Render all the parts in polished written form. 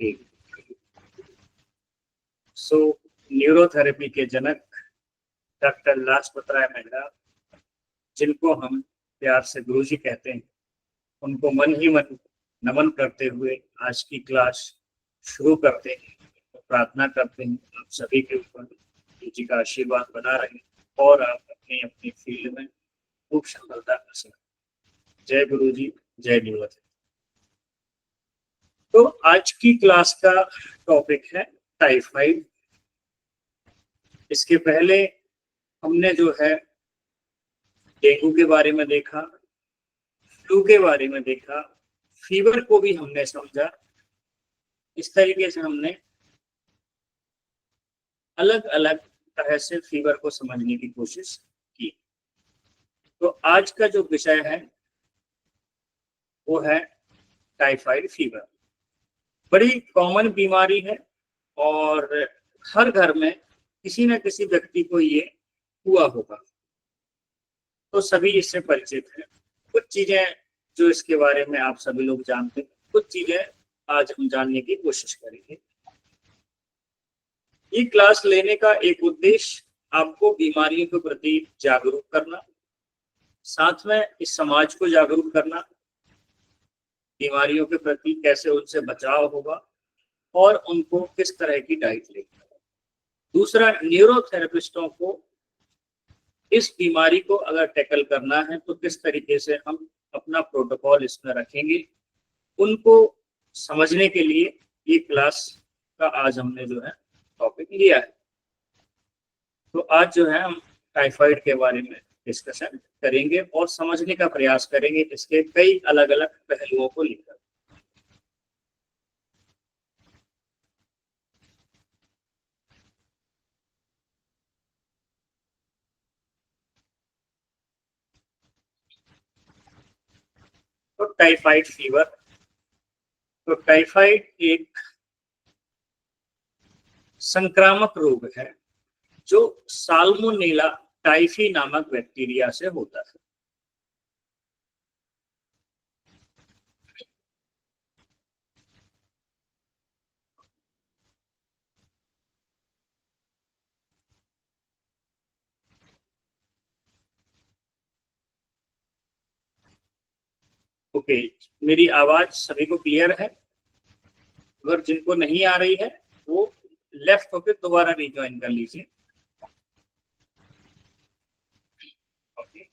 ठीक। सो न्यूरोथेरेपी के जनक डॉक्टर लाजपत राय मेहरा, जिनको हम प्यार से गुरुजी कहते हैं, उनको मन ही मन नमन करते हुए आज की क्लास शुरू करते हैं। तो प्रार्थना करते हैं आप सभी के ऊपर गुरुजी का आशीर्वाद बना रहे और आप अपनी अपनी फील्ड में खूब सफलता हासिल करें। जय गुरुजी, जय न्यूरोथेरेपी। तो आज की क्लास का टॉपिक है टाइफाइड। इसके पहले हमने जो है डेंगू के बारे में देखा, फ्लू के बारे में देखा, फीवर को भी हमने समझा। इस तरीके से हमने अलग अलग तरह से फीवर को समझने की कोशिश की। तो आज का जो विषय है वो है टाइफाइड फीवर। बड़ी कॉमन बीमारी है और हर घर में किसी न किसी व्यक्ति को ये हुआ होगा, तो सभी इससे परिचित हैं। कुछ चीजें जो इसके बारे में आप सभी लोग जानते हैं, कुछ चीजें आज हम जानने की कोशिश करेंगे। ये क्लास लेने का एक उद्देश्य आपको बीमारियों के प्रति जागरूक करना, साथ में इस समाज को जागरूक करना, बीमारियों के प्रति कैसे उनसे बचाव होगा और उनको किस तरह की डाइट लेनी। दूसरा, न्यूरोथेरेपिस्टों को इस बीमारी को अगर टैकल करना है तो किस तरीके से हम अपना प्रोटोकॉल इसमें रखेंगे, उनको समझने के लिए ये क्लास का आज हमने जो है टॉपिक लिया है। तो आज जो है हम टाइफाइड के बारे में डिस्कशन करेंगे और समझने का प्रयास करेंगे इसके कई अलग अलग पहलुओं को लेकर। तो टाइफाइड फीवर, तो टाइफाइड एक संक्रामक रोग है जो साल्मोनेला टाइफी नामक बैक्टीरिया से होता है। ओके, मेरी आवाज सभी को क्लियर है? अगर जिनको नहीं आ रही है वो लेफ्ट होकर दोबारा रिज्वाइन कर लीजिए। ओके,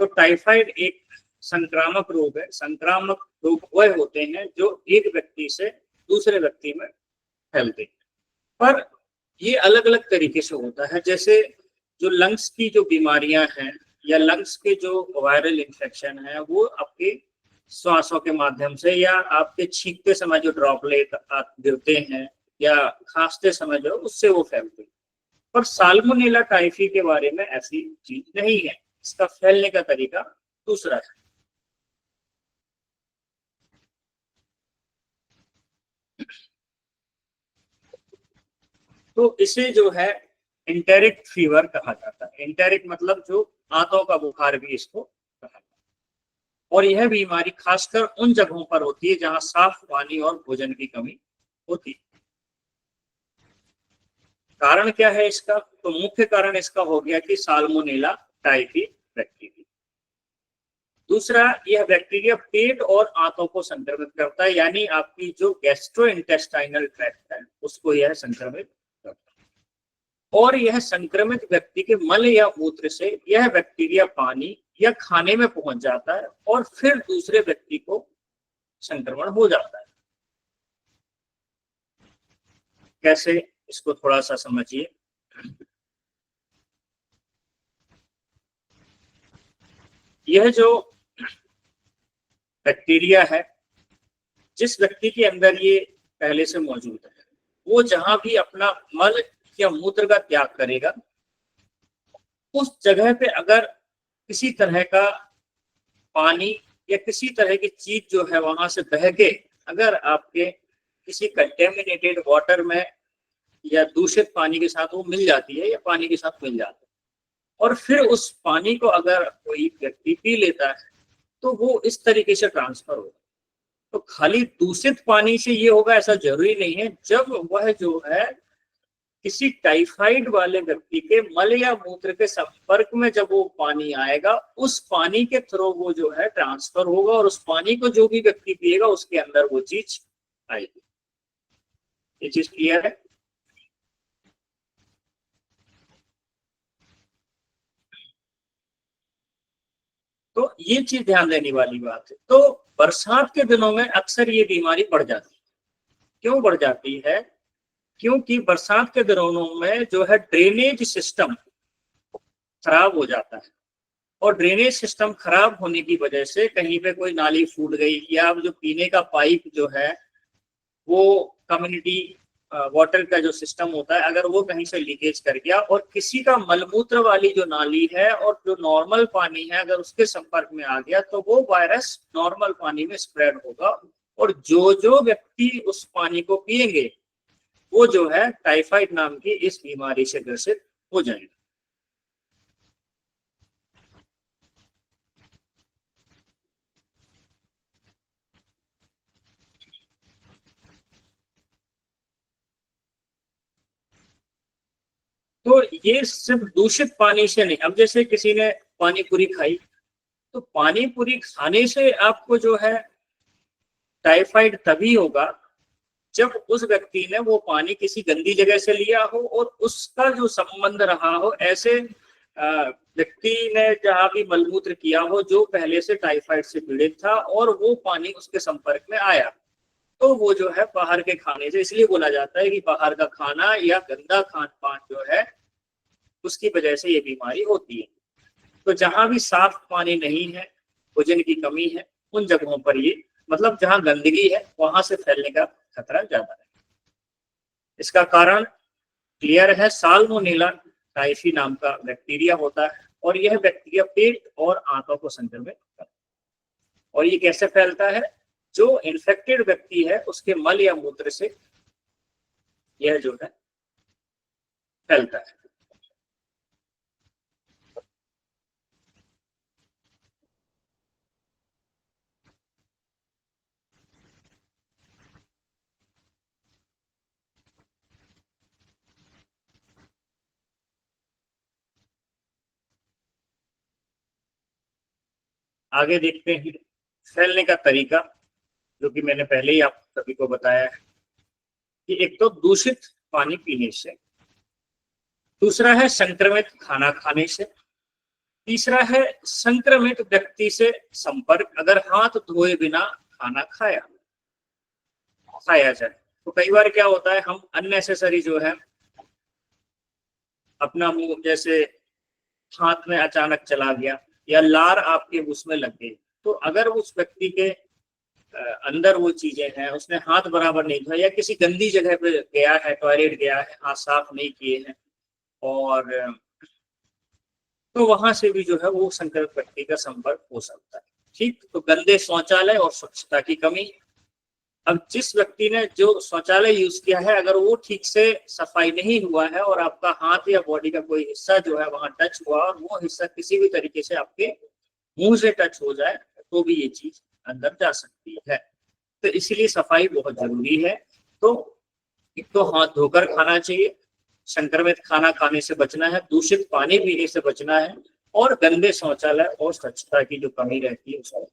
तो टाइफाइड एक संक्रामक रोग है। संक्रामक रोग वह होते हैं जो एक व्यक्ति से दूसरे व्यक्ति में फैलते हैं, पर ये अलग अलग तरीके से होता है। जैसे जो लंग्स की जो बीमारियां हैं या लंग्स के जो वायरल इन्फेक्शन है वो आपके श्वासों के माध्यम से या आपके छींकते समय जो ड्रॉपलेट गिरते हैं या खांसते समय जो उससे वो फैलते हैं। पर साल्मोनेला टाइफी के बारे में ऐसी चीज नहीं है, इसका फैलने का तरीका दूसरा है। तो इसे जो है एंटेरिक फीवर कहा जाता है। एंटेरिक मतलब जो आंतों का बुखार भी इसको कहा जाता है। और यह बीमारी खासकर उन जगहों पर होती है जहां साफ पानी और भोजन की कमी होती है। कारण क्या है इसका? तो मुख्य कारण इसका हो गया कि साल्मोनेला टाइफी बैक्टीरिया। दूसरा, यह बैक्टीरिया पेट और आंतों को संक्रमित करता है, यानी आपकी जो गैस्ट्रोइंटेस्टाइनल ट्रैक्ट है उसको यह संक्रमित करता है। और यह संक्रमित व्यक्ति के मल या मूत्र से यह बैक्टीरिया पानी या खाने में पहुंच जाता है और फिर दूसरे व्यक्ति को संक्रमण हो जाता है। कैसे, इसको थोड़ा सा समझिए। यह जो बैक्टीरिया है, जिस व्यक्ति के अंदर ये पहले से मौजूद है, वो जहां भी अपना मल या मूत्र का त्याग करेगा उस जगह पे अगर किसी तरह का पानी या किसी तरह की चीज जो है वहां से बह के अगर आपके किसी कंटेमिनेटेड वाटर में या दूषित पानी के साथ वो मिल जाती है या पानी के साथ मिल जाता है और फिर उस पानी को अगर कोई व्यक्ति पी लेता है तो वो इस तरीके से ट्रांसफर होगा। तो खाली दूषित पानी से ये होगा ऐसा जरूरी नहीं है। जब वह जो है किसी टाइफाइड वाले व्यक्ति के मल या मूत्र के संपर्क में जब वो पानी आएगा, उस पानी के थ्रू वो जो है ट्रांसफर होगा और उस पानी को जो भी व्यक्ति पिएगा उसके अंदर वो चीज आएगी। ये चीज क्लियर है? तो ये चीज ध्यान देने वाली बात है। तो बरसात के दिनों में अक्सर ये बीमारी बढ़ जाती है। क्यों बढ़ जाती है? क्योंकि बरसात के दिनों में जो है ड्रेनेज सिस्टम खराब हो जाता है और ड्रेनेज सिस्टम खराब होने की वजह से कहीं पे कोई नाली फूट गई या जो पीने का पाइप जो है वो कम्युनिटी वाटर का जो सिस्टम होता है अगर वो कहीं से लीकेज कर गया और किसी का मलमूत्र वाली जो नाली है और जो नॉर्मल पानी है अगर उसके संपर्क में आ गया तो वो वायरस नॉर्मल पानी में स्प्रेड होगा और जो जो व्यक्ति उस पानी को पिएंगे वो जो है टाइफाइड नाम की इस बीमारी से ग्रसित हो जाएंगे। तो ये सिर्फ दूषित पानी से नहीं। अब जैसे किसी ने पानी पूरी खाई तो पानी पूरी खाने से आपको जो है टाइफाइड तभी होगा जब उस व्यक्ति ने वो पानी किसी गंदी जगह से लिया हो और उसका जो संबंध रहा हो ऐसे व्यक्ति ने जहां भी मलमूत्र किया हो जो पहले से टाइफाइड से पीड़ित था और वो पानी उसके संपर्क में आया तो वो जो है बाहर के खाने से, इसलिए बोला जाता है कि बाहर का खाना या गंदा खान पान जो है उसकी वजह से ये बीमारी होती है। तो जहां भी साफ पानी नहीं है, भोजन की कमी है, उन जगहों पर ये मतलब जहां गंदगी है वहां से फैलने का खतरा ज्यादा है। इसका कारण क्लियर है। साल्मोनेला टाइफी नाम का बैक्टीरिया होता है और यह बैक्टीरिया पेट और आंतों को संक्रमित करता है। और ये कैसे फैलता है? जो इन्फेक्टेड व्यक्ति है उसके मल या मूत्र से यह जो है फैलता है। आगे देखते हैं फैलने का तरीका, जो कि मैंने पहले ही आप सभी को बताया है कि एक तो दूषित पानी पीने से, दूसरा है संक्रमित खाना खाने से, तीसरा है संक्रमित व्यक्ति से संपर्क, अगर हाथ धोए बिना खाना खाया जाए। तो कई बार क्या होता है हम अननेसेसरी जो है अपना मुंह जैसे हाथ में अचानक चला गया या लार आपके उसमें लग गई, तो अगर उस व्यक्ति के अंदर वो चीजें हैं, उसने हाथ बराबर नहीं धोया या किसी गंदी जगह पे गया है, टॉयलेट गया है, हाथ साफ नहीं किए हैं और तो वहां से भी जो है वो संक्रमित व्यक्ति का संपर्क हो सकता है। ठीक, तो गंदे शौचालय और स्वच्छता की कमी। अब जिस व्यक्ति ने जो शौचालय यूज किया है अगर वो ठीक से सफाई नहीं हुआ है और आपका हाथ या बॉडी का कोई हिस्सा जो है वहां टच हुआ और वो हिस्सा किसी भी तरीके से आपके मुंह से टच हो जाए तो भी ये चीज अंदर जा सकती है। तो इसीलिए सफाई बहुत जरूरी है। तो एक तो हाथ धोकर खाना चाहिए, संक्रमित खाना खाने से बचना है, दूषित पानी पीने से बचना है और गंदे शौचालय और स्वच्छता की जो कमी रहती है उसको।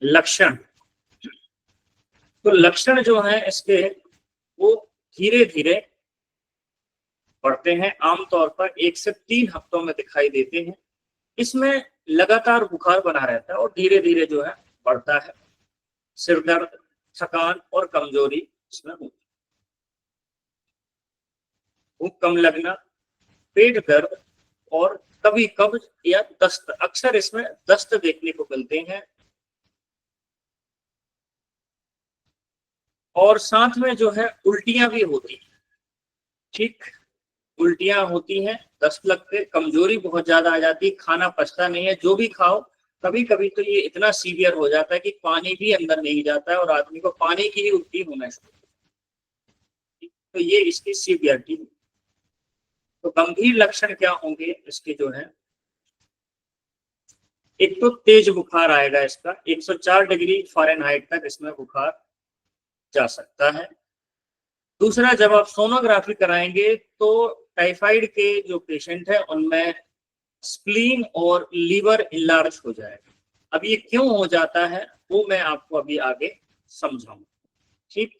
लक्षण, तो लक्षण जो है इसके वो धीरे धीरे बढ़ते हैं, आमतौर पर 1 से 3 हफ्तों में दिखाई देते हैं। इसमें लगातार बुखार बना रहता है और धीरे धीरे जो है बढ़ता है। सिर दर्द, थकान और कमजोरी इसमें होती है। भूख कम लगना, पेट दर्द और कभी कब्ज या दस्त, अक्सर इसमें दस्त देखने को मिलते हैं। और साथ में जो है उल्टियां भी होती हैं। ठीक, उल्टियां होती हैं, दस्त लगते, कमजोरी बहुत ज्यादा आ जाती, खाना पचता नहीं है, जो भी खाओ कभी कभी तो ये इतना सीवियर हो जाता है कि पानी भी अंदर नहीं जाता है और आदमी को पानी की ही उल्टी होना शुरू। तो ये इसकी सीवियरिटी। तो गंभीर लक्षण क्या होंगे इसके जो है, एक तो तेज बुखार आएगा, इसका 104 डिग्री फ़ारेनहाइट तक इसमें बुखार जा सकता है। दूसरा, जब आप सोनोग्राफी कराएंगे तो टाइफाइड के जो पेशेंट है उनमें स्प्लीन और लीवर इनलार्ज हो जाएगा। अब ये क्यों हो जाता है वो मैं आपको अभी आगे समझाऊंगा। ठीक,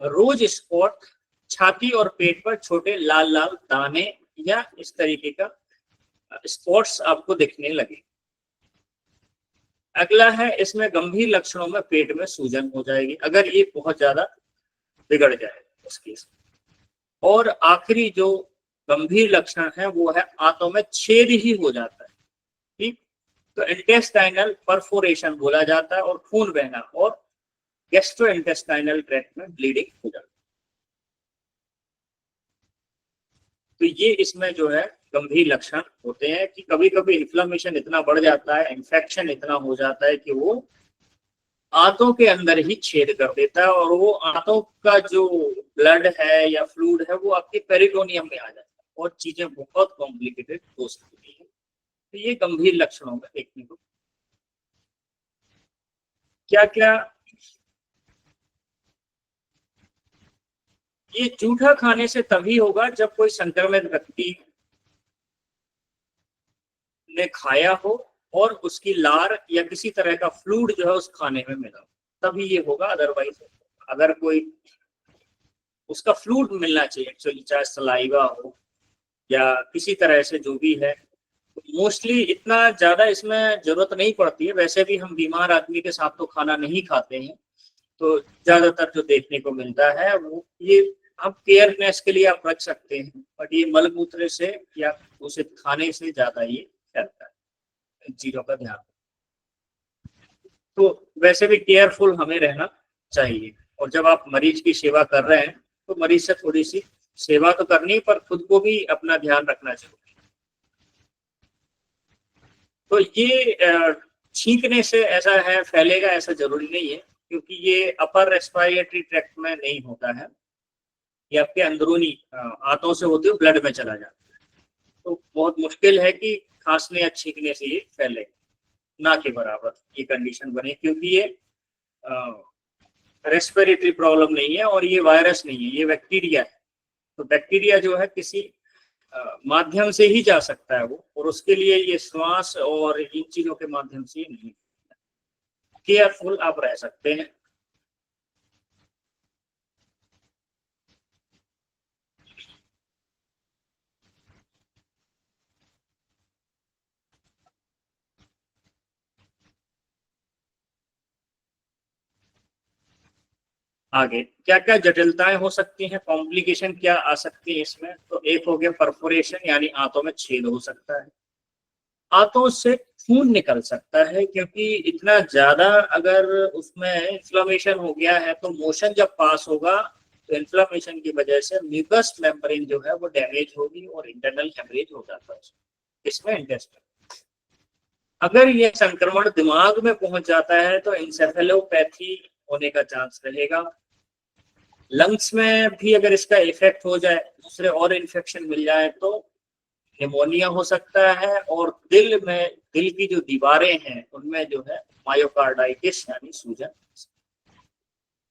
रोज स्पॉट, छाती और पेट पर छोटे लाल लाल दाने या इस तरीके का स्पॉट्स आपको दिखने लगे। अगला है, इसमें गंभीर लक्षणों में पेट में सूजन हो जाएगी अगर ये बहुत ज्यादा बिगड़ जाए उस केस। और आखिरी जो गंभीर लक्षण है वो है आंतों में छेद ही हो जाता है। ठीक, तो इंटेस्टाइनल परफोरेशन बोला जाता है और खून बहना और गैस्ट्रो इंटेस्टाइनल ट्रैक्ट में ब्लीडिंग हो जाती है। तो ये इसमें जो है गंभीर लक्षण होते हैं कि कभी कभी इन्फ्लेमेशन इतना बढ़ जाता है, इन्फेक्शन इतना हो जाता है कि वो आंतों के अंदर ही छेद कर देता है और वो आंतों का जो ब्लड है या फ्लूइड है वो आपके पेरिटोनियम में आ जाता है और चीजें बहुत कॉम्प्लिकेटेड हो सकती है। तो ये गंभीर लक्षणों में देखने को क्या क्या। ये जूठा खाने से तभी होगा जब कोई संक्रमित व्यक्ति ने खाया हो और उसकी लार या किसी तरह का फ्लूइड जो है उस खाने में मिला, तभी ये होगा। अदरवाइज अगर कोई उसका फ्लूइड मिलना चाहिए एक्चुअली, चाहे सलाइवा हो या किसी तरह से जो भी है, मोस्टली इतना ज्यादा इसमें जरूरत नहीं पड़ती है। वैसे भी हम बीमार आदमी के साथ तो खाना नहीं खाते हैं, तो ज्यादातर जो देखने को मिलता है वो ये आप केयरनेस के लिए आप रख सकते हैं, बट ये मलमूत्र से या उसे खाने से ज्यादा ये फैलता है। इन चीजों का ध्यान, तो वैसे भी केयरफुल हमें रहना चाहिए। और जब आप मरीज की सेवा कर रहे हैं तो मरीज से थोड़ी सी सेवा तो करनी, पर खुद को भी अपना ध्यान रखना चाहिए। तो ये छींकने से ऐसा है फैलेगा ऐसा जरूरी नहीं है, क्योंकि ये अपर रेस्पिरेटरी ट्रैक्ट में नहीं होता है, ये आपके अंदरूनी आंतों से होते हुए ब्लड में चला जाता है। तो बहुत मुश्किल है कि खांसने या छींकने से ये फैले, ना के बराबर ये कंडीशन बने, क्योंकि ये रेस्पिरेटरी प्रॉब्लम नहीं है और ये वायरस नहीं है, ये बैक्टीरिया है। तो बैक्टीरिया जो है किसी माध्यम से ही जा सकता है वो, और उसके लिए ये श्वास और इन चीजों के माध्यम से नहीं। केयरफुल आप रह सकते हैं। आगे क्या क्या जटिलताएं हो सकती हैं, कॉम्प्लिकेशन क्या आ सकती है इसमें, तो एक हो गया परफोरेशन, यानी आंतों में छेद हो सकता है। आंतों से खून निकल सकता है, क्योंकि इतना ज्यादा अगर उसमें इन्फ्लेमेशन हो गया है तो मोशन जब पास होगा तो इन्फ्लेमेशन की वजह से म्यूकस मेम्ब्रेन जो है वो डैमेज होगी और इंटरनल हेमरेज हो जाता है इसमें इंटेस्टाइन। अगर ये संक्रमण दिमाग में पहुंच जाता है तो इंसेफेलोपैथी होने का चांस रहेगा। लंग्स में भी अगर इसका इफेक्ट हो जाए, दूसरे और इन्फेक्शन मिल जाए तो निमोनिया हो सकता है। और दिल में, दिल की जो दीवारें हैं उनमें जो है मायोकार्डाइटिस यानी सूजन,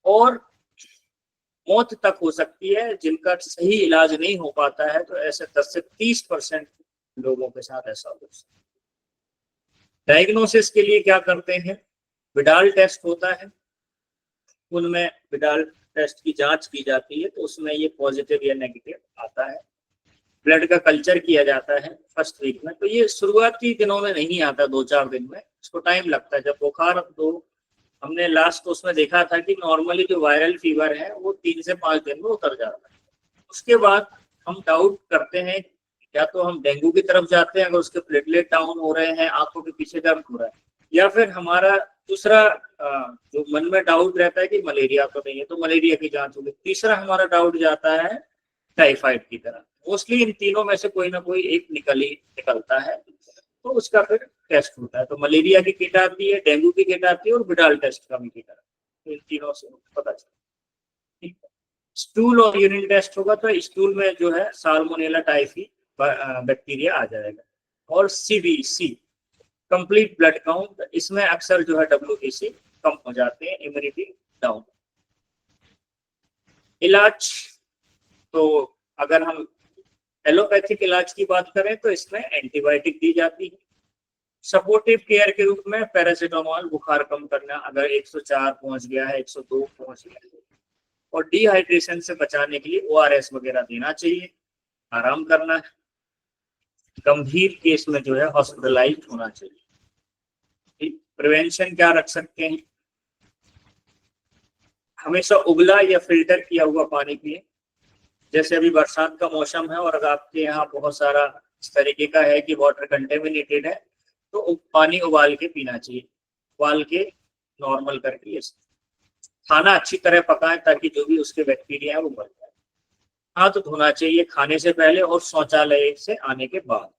और मौत तक हो सकती है जिनका सही इलाज नहीं हो पाता है। तो ऐसे 10 से 30% लोगों के साथ ऐसा हो सकता है। डायग्नोसिस के लिए क्या करते हैं, विडाल टेस्ट होता है, उनमें विडाल टेस्ट की जांच की जाती है, तो उसमें ये पॉजिटिव या नेगेटिव आता है। ब्लड का कल्चर किया जाता है फर्स्ट वीक में, तो ये शुरुआती दिनों में नहीं आता, 2-4 दिन में, इसको टाइम लगता है। जब बुखार, तो हमने लास्ट उसमें देखा था कि नॉर्मली जो वायरल फीवर है वो 3 से 5 दिन में उतर जाता है। उसके बाद हम डाउट करते हैं, या तो हम डेंगू की तरफ जाते हैं अगर उसके प्लेटलेट डाउन हो रहे हैं, आंखों के पीछे दर्द हो रहा है, या फिर हमारा दूसरा जो मन में डाउट रहता है कि मलेरिया तो नहीं है, तो मलेरिया की जांच होगी। तीसरा हमारा डाउट जाता है टाइफाइड की तरह। मोस्टली इन तीनों में से कोई ना कोई एक निकलता है, तो उसका फिर टेस्ट होता है। तो मलेरिया की किट आती है, डेंगू की किट आती है और विडाल टेस्ट का भी किट आता है। इन तीनों से पता चलता है। ठीक है। स्टूल और यूरिन टेस्ट होगा तो स्टूल में जो है साल्मोनेला टाइफी बैक्टीरिया आ जाएगा। और सीबीसी कंप्लीट ब्लड काउंट, इसमें अक्सर जो है WBC कम हो जाते हैं, इम्यूनिटी डाउन। इलाज, तो अगर हम एलोपैथिक इलाज की बात करें तो इसमें एंटीबायोटिक दी जाती है। सपोर्टिव केयर के रूप में पैरासीटामोल बुखार कम करना, अगर 104 पहुंच गया है, 102 पहुंच गया है, और डिहाइड्रेशन से बचाने के लिए ORS वगैरह देना चाहिए। आराम करना है। गंभीर केस में जो है हॉस्पिटलाइज होना चाहिए। प्रिवेंशन क्या रख सकते हैं? हमेशा उबला या फिल्टर किया हुआ पानी पिए। जैसे अभी बरसात का मौसम है और अगर आपके यहाँ बहुत सारा इस तरीके का है कि वाटर कंटेमिनेटेड है, तो पानी उबाल के पीना चाहिए। उबाल के नॉर्मल करके खाना अच्छी तरह पकाएं ताकि जो भी उसके बैक्टीरिया है वो मर जाए। हाथ धोना चाहिए खाने से पहले और शौचालय से आने के बाद।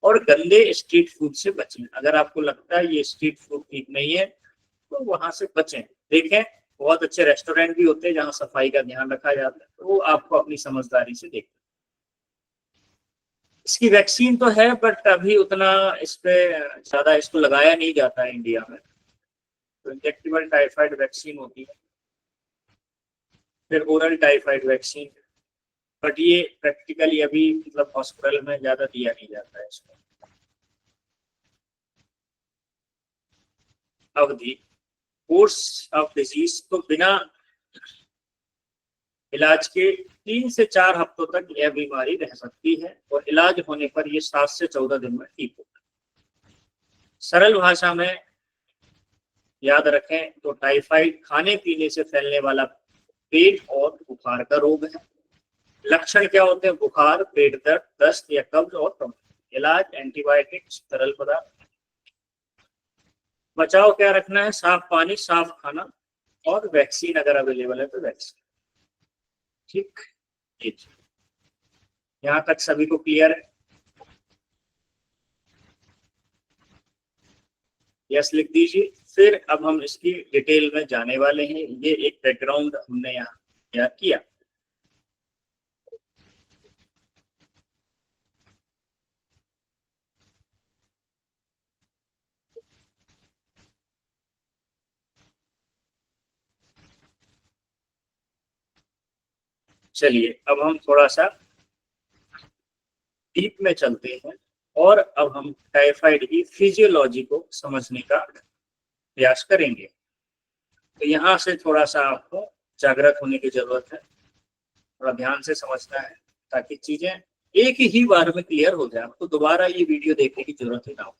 और गंदे स्ट्रीट फूड से बचें। अगर आपको लगता है ये स्ट्रीट फूड ठीक नहीं है तो वहां से बचें। देखें, बहुत अच्छे रेस्टोरेंट भी होते हैं जहां सफाई का ध्यान रखा जाता है, तो वो आपको अपनी समझदारी से देखना। इसकी वैक्सीन तो है बट अभी उतना इस पे ज्यादा इसको लगाया नहीं जाता है इंडिया में। तो इंजेक्टेबल टाइफाइड वैक्सीन होती है, फिर ओरल टाइफाइड वैक्सीन, बट ये प्रैक्टिकली अभी मतलब हॉस्पिटल में ज्यादा दिया नहीं जाता है इसको। अवधि, कोर्स ऑफ डिजीज, तो बिना इलाज के 3 से 4 हफ्तों तक यह बीमारी रह सकती है और इलाज होने पर यह 7 से 14 दिन में ठीक होता है। सरल भाषा में याद रखें तो टाइफाइड खाने पीने से फैलने वाला पेट और बुखार का रोग है। लक्षण क्या होते हैं? बुखार, पेट दर्द, दस्त या कब्ज और कमजोरी। इलाज एंटीबायोटिक, तरल पदार्थ। बचाव क्या रखना है? साफ पानी, साफ खाना और वैक्सीन अगर अवेलेबल है तो वैक्सीन। ठीक, यहाँ तक सभी को क्लियर है? यस लिख दीजिए। फिर अब हम इसकी डिटेल में जाने वाले हैं। ये एक बैकग्राउंड हमने यहाँ तैयार किया। चलिए अब हम थोड़ा सा डीप में चलते हैं और अब हम टाइफाइड की फिजियोलॉजी को समझने का प्रयास करेंगे। तो यहाँ से थोड़ा सा आपको जागृत होने की जरूरत है, थोड़ा ध्यान से समझना है ताकि चीजें एक ही बार में क्लियर हो जाए, आपको दोबारा ये वीडियो देखने की जरूरत ही ना हो।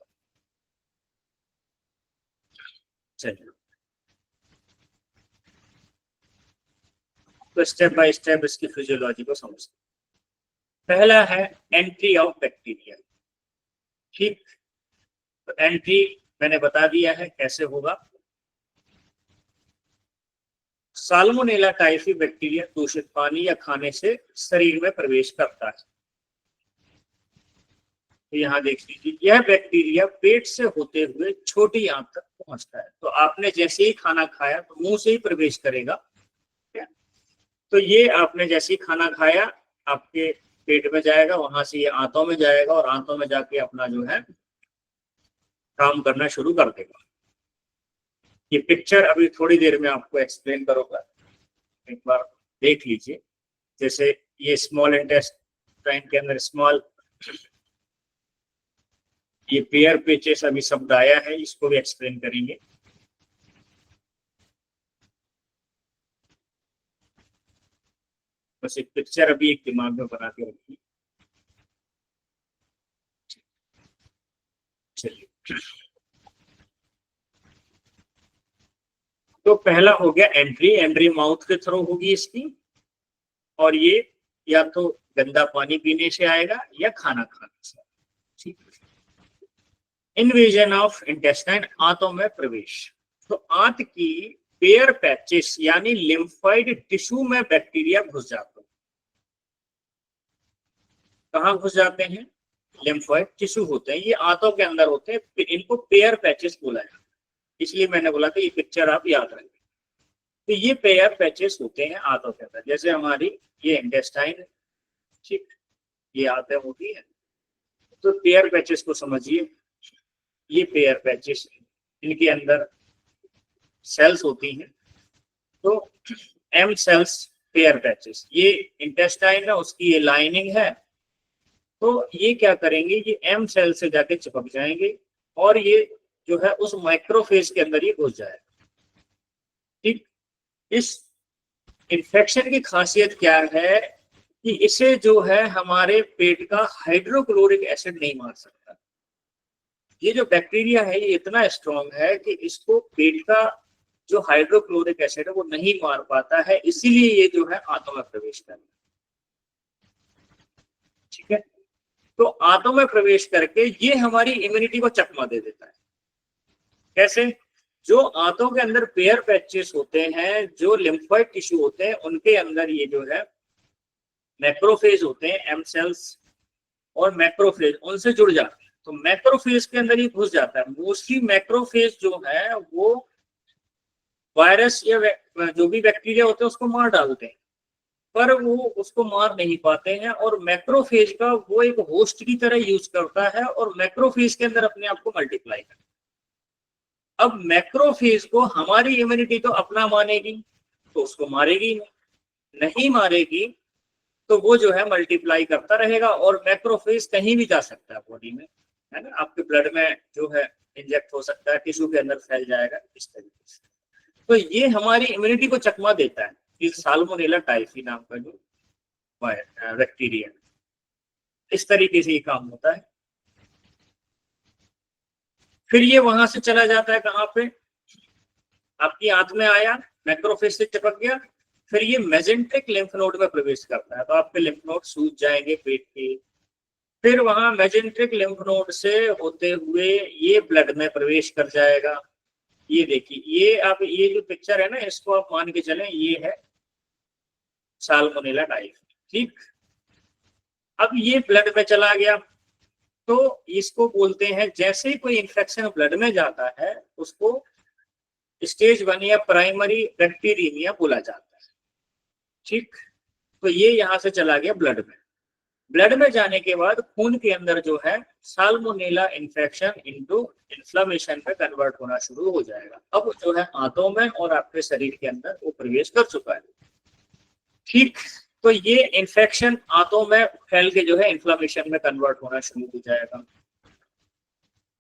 चलिए तो स्टेप बाय स्टेप इसकी फिजियोलॉजी को समझते हैं। पहला है एंट्री ऑफ बैक्टीरिया। ठीक, तो एंट्री मैंने बता दिया है कैसे होगा। साल्मोनेला टाइफी बैक्टीरिया दूषित पानी या खाने से शरीर में प्रवेश करता है। तो यहाँ देख लीजिए, यह बैक्टीरिया पेट से होते हुए छोटी आंत तक पहुंचता है। तो आपने जैसे ही खाना खाया तो मुंह से ही प्रवेश करेगा। तो ये आपने जैसे ही खाना खाया आपके पेट में जाएगा, वहां से ये आंतों में जाएगा और आंतों में जाके अपना जो है काम करना शुरू कर देगा। ये पिक्चर अभी थोड़ी देर में आपको एक्सप्लेन करूंगा, एक बार देख लीजिए। जैसे ये स्मॉल इंटेस्टाइन के अंदर स्मॉल, ये पेयर पेचेस अभी शब्द आया है, इसको भी एक्सप्लेन करेंगे। बस एक पिक्चर अभी एक दिमाग में बना के रखिए। चलिए, तो पहला हो गया एंट्री। एंट्री माउथ के थ्रू होगी इसकी, और ये या तो गंदा पानी पीने से आएगा या खाना खाने से। ठीक, इन्वेजन ऑफ इंटेस्टाइन, आंतों में प्रवेश। तो आंत की पेयर पैचेस यानी लिम्फाइड टिश्यू में बैक्टीरिया घुस जाते हैं। कहाँ घुस जाते हैं? लिम्फोइड टिश्यू होते हैं, ये आंतों के अंदर होते हैं, इनको पेयर पैचेस बोला जाता है। इसलिए मैंने बोला था ये पिक्चर आप याद रखें। तो ये पेयर पैचेस होते हैं आंतों के अंदर, जैसे हमारी ये इंटेस्टाइन है, ठीक, ये आंतें होती है। तो पेयर पैचेस को समझिए, ये पेयर पैचेस, इनके अंदर सेल्स होती हैं। तो एम सेल्स पेयर पैचेस, ये इंटेस्टाइन है, उसकी ये लाइनिंग है। तो ये क्या करेंगे, ये एम सेल से जाके चिपक जाएंगे और ये जो है उस माइक्रोफेज के अंदर ही घुस जाएगा। ठीक, इस इन्फेक्शन की खासियत क्या है कि इसे जो है हमारे पेट का हाइड्रोक्लोरिक एसिड नहीं मार सकता। ये जो बैक्टीरिया है ये इतना स्ट्रॉन्ग है कि इसको पेट का जो हाइड्रोक्लोरिक एसिड है वो नहीं मार पाता है, इसीलिए ये जो है आंतों में प्रवेश करता है। ठीक है, तो आंतों में प्रवेश करके ये हमारी इम्यूनिटी को चकमा दे देता है। कैसे? जो आंतों के अंदर पेयर पैचेस होते हैं, जो लिम्फोइड टिश्यू होते हैं, उनके अंदर ये जो है मैक्रोफेज होते हैं, एम सेल्स और मैक्रोफेज उनसे जुड़ जाते हैं। तो मैक्रोफेज के अंदर ही घुस जाता है। मोस्टली मैक्रोफेज जो है वो वायरस या जो भी बैक्टीरिया होते हैं उसको मार डालते हैं, पर वो उसको मार नहीं पाते हैं, और मैक्रोफेज का वो एक होस्ट की तरह यूज करता है और मैक्रोफेज के अंदर अपने आप को मल्टीप्लाई करता है। अब मैक्रोफेज को हमारी इम्यूनिटी तो अपना मानेगी, तो उसको मारेगी नहीं मारेगी, तो वो जो है मल्टीप्लाई करता रहेगा और मैक्रोफेज कहीं भी जा सकता है बॉडी में, है ना, आपके ब्लड में जो है इंजेक्ट हो सकता है, टिश्यू के अंदर फैल जाएगा इस तरीके से। तो ये हमारी इम्यूनिटी को चकमा देता है, इस साल्मोनेला टाइफी नाम का जो बैक्टीरिया, इस तरीके से ये काम होता है। फिर ये वहां से चला जाता है कहाँ पे, आपकी आंत में आया, मैक्रोफेज से चिपक गया, फिर ये मेजेंट्रिक लिम्फ नोड में प्रवेश करता है, तो आपके लिम्फ नोड सूज जाएंगे पेट के। फिर वहां मेजेंट्रिक लिम्फ नोड से होते हुए ये ब्लड में प्रवेश कर जाएगा। ये देखिए, ये आप ये जो पिक्चर है ना, इसको आप मान के चलें ये है साल्मोनेला टाइफी। ठीक, अब ये ब्लड में चला गया, तो इसको बोलते हैं, जैसे ही कोई इन्फेक्शन ब्लड में जाता है उसको स्टेज 1 या प्राइमरी बैक्टीरियमिया बोला जाता है। ठीक, तो ये यहाँ से चला गया ब्लड में। ब्लड में जाने के बाद खून के अंदर जो है साल्मोनेला इन्फेक्शन इनटू इन्फ्लेमेशन पे कन्वर्ट होना शुरू हो जाएगा। अब जो है आंतों में और आपके शरीर के अंदर वो प्रवेश कर चुका है। ठीक, तो ये इन्फेक्शन आंतों में फैल के जो है इन्फ्लेमेशन में कन्वर्ट होना शुरू हो जाएगा।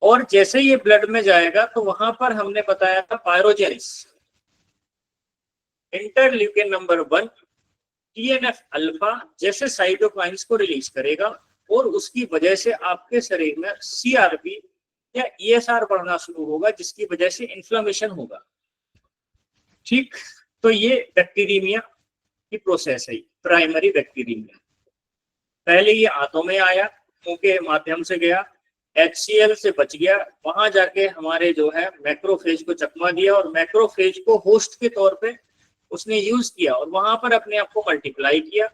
और जैसे ये ब्लड में जाएगा तो वहां पर हमने बताया था पायरोजेनिस, इंटरल्यूकिन नंबर 1 TNF अल्फा जैसे साइटोकाइंस को रिलीज करेगा, और उसकी वजह से आपके शरीर में CRP या ESR बढ़ना शुरू होगा, जिसकी वजह से इन्फ्लेमेशन होगा। ठीक, तो ये बैक्टीरियमिया की प्रोसेस है, प्राइमरी बैक्टीरियमिया। पहले ये आंतों में आया, मुंह के माध्यम से गया, HCl से बच गया, वहां जाके हमारे जो है मैक्रोफेज को चकमा दिया और मैक्रोफेज को होस्ट के तौर पे उसने यूज किया और वहां पर अपने आप को मल्टीप्लाई किया।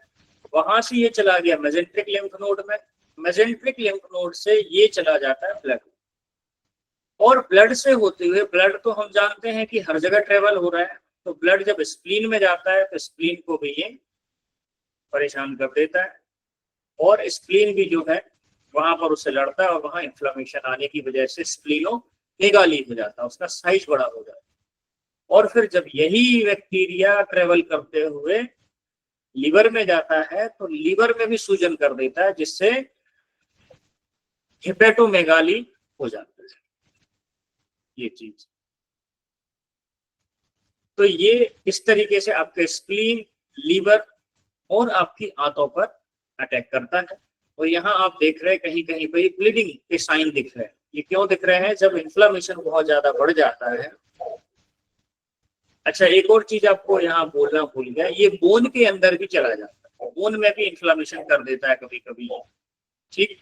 वहां से ये चला गया मेजेंट्रिक लिम्फ नोड में, मेजेंट्रिक लिम्फ नोड से ये चला जाता है ब्लड, और ब्लड से होते हुए, ब्लड तो हम जानते हैं कि हर जगह ट्रेवल हो रहा है, तो ब्लड जब स्प्लीन में जाता है तो स्प्लीन को भी ये परेशान कर देता है, और स्प्लीन भी जो है वहां पर उससे लड़ता है, और वहां इन्फ्लेमेशन आने की वजह से स्प्लीनो मेगाली हो जाता है, उसका साइज बड़ा हो जाता है। और फिर जब यही बैक्टीरिया ट्रेवल करते हुए लीवर में जाता है तो लीवर में भी सूजन कर देता है, जिससे हेपेटोमेगाली हो जाता है ये चीज। तो ये इस तरीके से आपके स्प्लीन, लीवर और आपकी आंतों पर अटैक करता है। और यहाँ आप देख रहे हैं कहीं कहीं पे ब्लीडिंग के साइन दिख रहे हैं। ये क्यों दिख रहे हैं? जब इन्फ्लेमेशन बहुत ज्यादा बढ़ जाता है। अच्छा, एक और चीज आपको यहाँ बोलना भूल गया, ये बोन के अंदर भी चला जाता है, बोन में भी इन्फ्लेमेशन कर देता है कभी कभी। ठीक,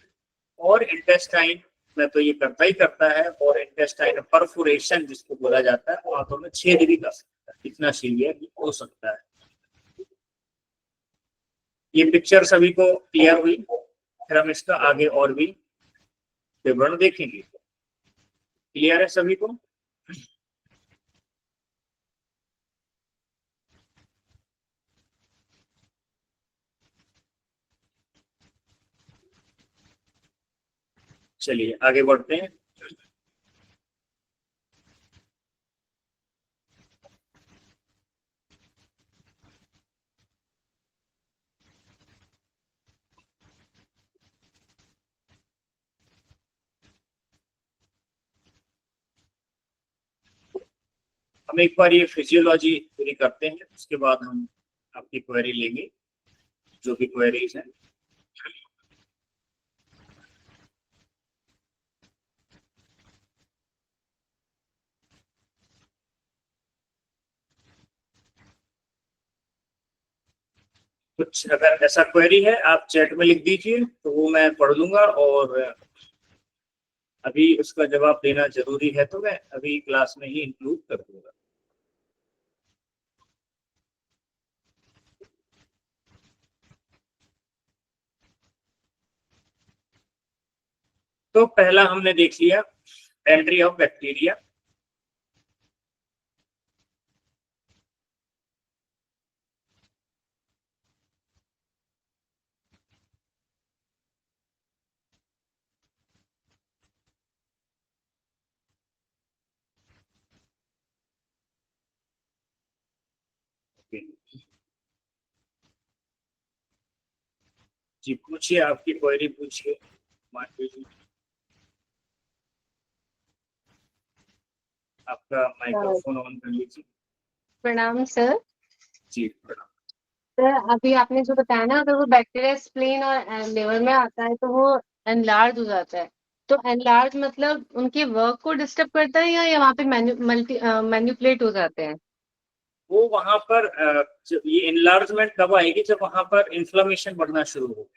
और इंटेस्टाइन में तो ये करता ही करता है, और इंटेस्टाइन परफोरेशन जिसको बोला जाता है, आंतों में छेद भी कर सकता है, इतना सीवियर हो सकता है। ये पिक्चर सभी को क्लियर हुई? फिर हम इसका आगे और भी विवरण देखेंगे। क्लियर है सभी को? चलिए आगे बढ़ते हैं। हम एक बार ये फिजियोलॉजी पूरी करते हैं, उसके बाद हम आपकी क्वेरी लेंगे, जो भी क्वेरीज हैं। कुछ अगर ऐसा क्वेरी है आप चैट में लिख दीजिए, तो वो मैं पढ़ लूंगा, और अभी उसका जवाब देना जरूरी है तो मैं अभी क्लास में ही इंक्लूड कर दूंगा। तो पहला हमने देख लिया, एंट्री ऑफ बैक्टीरिया। जी पूछिए, आपकी क्वेरी पूछिए मानवी जी। आपका माइक्रोफोन ऑन कर लीजिए। प्रणाम सर। जी प्रणाम। सर अभी आपने जो बताया ना, अगर वो बैक्टीरिया स्प्लीन और लिवर में आता है तो वो एनलार्ज हो जाता है। तो एनलार्ज मतलब उनके वर्क को डिस्टर्ब करता है, या ये वहाँ पे मैन्युपुलेट हो जाते हैं? वो वहां पर जब ये इनलार्जमेंट कब आएगी, जब वहां पर इन्फ्लामेशन बढ़ना शुरू हो।